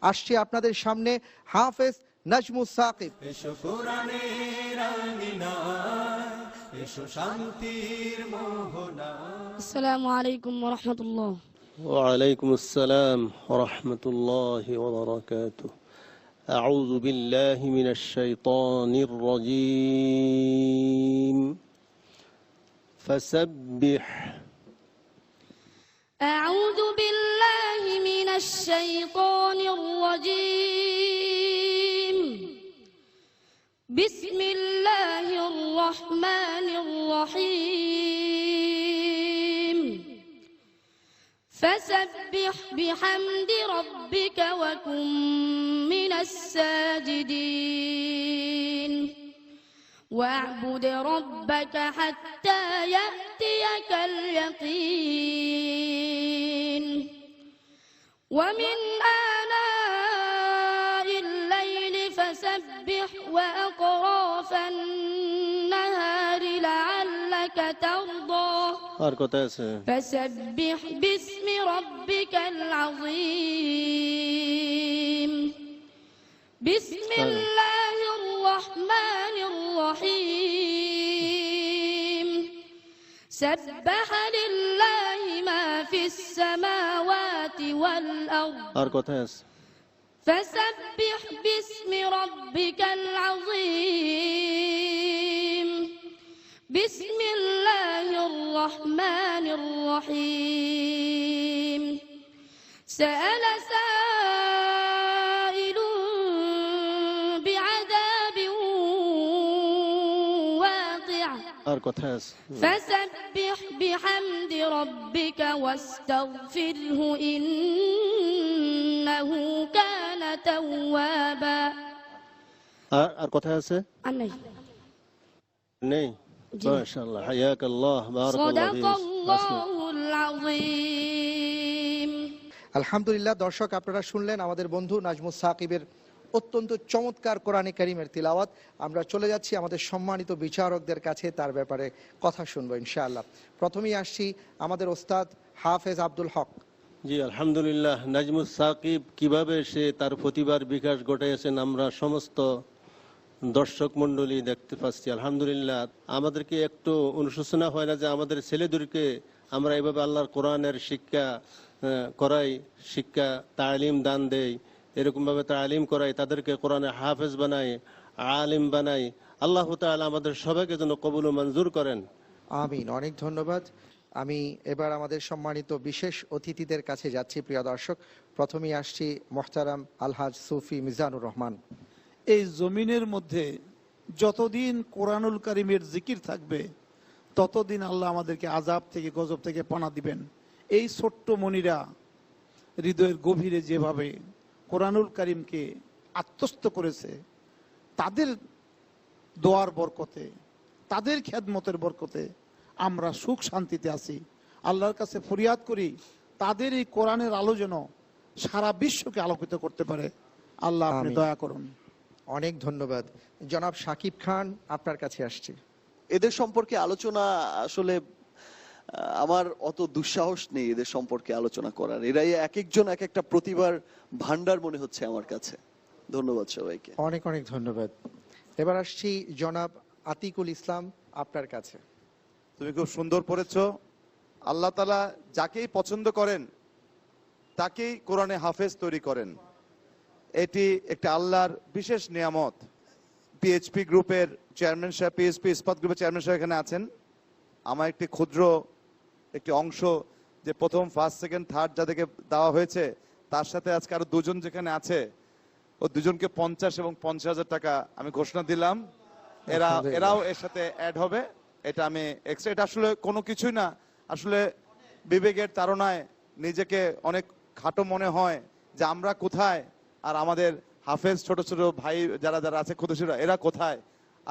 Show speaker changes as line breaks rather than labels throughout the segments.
আসছে আপনাদের সামনে হাফেজ নাজমুস সাকিব।
এসো কোরআনের আঙিনায়, এসো শান্তির মোহনায়।
আসসালামু আলাইকুম ওয়া রাহমাতুল্লাহ।
وعليكم السلام ورحمة الله وبركاته. أعوذ بالله من الشيطان الرجيم. فسبح.
أعوذ بالله من الشيطان الرجيم. بسم الله الرحمن الرحيم. فسبح بحمد ربك وكن من الساجدين واعبد ربك حتى يأتيك اليقين ومن آناء الليل فسبح وأطراف النهار لعلك ترضى فسبح باسم ربك العظيم. بسم الله الرحمن الرحيم. سبح لله ما في السماوات والأرض فسبح باسم ربك العظيم. بسم الله الرحمن الرحيم. سأل سائل بعذاب واقع فسبح بحمد ربك واستغفره إنه كان توابا.
আর কোথায় আছে? নেই। মাশাআল্লাহ, হায়াকাল্লাহ, বারাকাল্লাহ ফিক।
সাদাকাল্লাহুল আযীম।
আলহামদুলিল্লাহ, দর্শক আপনারা শুনলেন আমাদের বন্ধু নাজমুস সাকিবের অত্যন্ত চমৎকার কোরআনে কারীমের তিলাওয়াত। আমরা চলে যাচ্ছি আমাদের সম্মানিত বিচারকদের কাছে, তার ব্যাপারে কথা শুনবো ইনশাআল্লাহ। প্রথমেই আসছি আমাদের ওস্তাদ হাফেজ আব্দুল হক।
জি আলহামদুলিল্লাহ, নাজমুস সাকিব কিভাবে সে তার প্রতিভার বিকাশ ঘটাইছেন আমরা সমস্ত দর্শক মন্ডলী দেখতে পাচ্ছি। আলহামদুলিল্লাহ, আমাদেরকে একটু অনুশোচনা হয় না যে আমাদের ছেলেদেরকে আমরা এইভাবে আল্লাহর কোরআনের শিক্ষা করাই, শিক্ষা তালিম দান দেই, এরকমভাবে তালিম করাই, তাদেরকে কোরআনে হাফেজ বানাই, আলিম বানাই। আল্লাহ তাআলা আমাদের সবাইকে যেন কবুল ও মঞ্জুর করেন।
আমিন। অনেক ধন্যবাদ। আমি এবার আমাদের সম্মানিত বিশেষ অতিথিদের কাছে যাচ্ছি। প্রিয় দর্শক, প্রথমেই আসছি মোহতারাম আলহাজ সুফি মিজানুর রহমান।
এই জমিনের মধ্যে যতদিন কোরআনুল কারীমের জিকির থাকবে ততদিন আল্লাহ আমাদেরকে আযাব থেকে, গজব থেকে পানা দিবেন। এই ছোট্ট মনিরা হৃদয়ের গভীরে যেভাবে কোরআনুল কারীমকে আত্মস্থ করেছে, তাদের দোয়ার বরকতে, তাদের খেদমতের বরকতে আমরা সুখ শান্তিতে আছি। আল্লাহর কাছে ফরিয়াদ করি তাদের এই কোরআনের আলো যেন সারা বিশ্বকে আলোকিত করতে পারে। আল্লাহ আপনি দয়া করুন।
অনেক ধন্যবাদ। জনাব শাকিব খান, আপনার কাছে আসছি।
এদের সম্পর্কে আলোচনা আসলে আমার অত দুঃসাহস নেই এদের সম্পর্কে আলোচনা করার। এরাই এক একজন এক একটা প্রতিভার ভান্ডার মনে হচ্ছে আমার কাছে। ধন্যবাদ সবাইকে।
অনেক অনেক ধন্যবাদ। এবার আসছি জনাব আতিকুল ইসলাম, আপনার কাছে।
তুমি খুব সুন্দর পড়েছো। আল্লাহ তাআলা যাকেই পছন্দ করেন তাকেই কোরআনে হাফেজ তৈরি করেন। এটি একটা আল্লাহর বিশেষ নিয়ামত। পিএইচপি গ্রুপের চেয়ারম্যান সাহেব, পিএইচপি ইস্পাত গ্রুপের চেয়ারম্যান সাহেব এখানে আছেন। আমার একটি ক্ষুদ্র একটি অংশ যে প্রথম, ফার্স্ট, সেকেন্ড, থার্ড যাদেরকে দেওয়া হয়েছে, তার সাথে আজকে আরো দুজন যেখানে আছে, ও দুজনকে 50 এবং 50,000 টাকা আমি ঘোষণা দিলাম। এরাও এর সাথে অ্যাড হবে। এটা আমি এক্সট্রা, এটা আসলে কোনো কিছুই না, আসলে বিবেকের তাড়নায় নিজেকে অনেক খাটো মনে হয় যে আমরা কোথায়, আর আমাদের হাফেজ ছোট ছোট ভাই যারা যারা আছে ক্ষুদ্র, এরা কোথায়।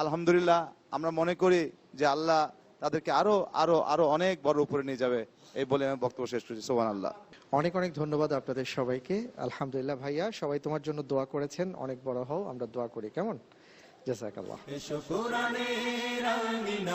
আলহামদুলিল্লাহ, আমরা মনে করি যে আল্লাহ তাদেরকে আরো আরো আরো অনেক বড় উপরে নিয়ে যাবে। এই বলে আমি বক্তব্য শেষ করছি। সুবহানাল্লাহ।
অনেক অনেক ধন্যবাদ আপনাদের সবাইকে। আলহামদুলিল্লাহ ভাইয়া, সবাই তোমার জন্য দোয়া করেছেন, অনেক বড় হও, আমরা দোয়া করি। কেমন? জাযাকাল্লাহ।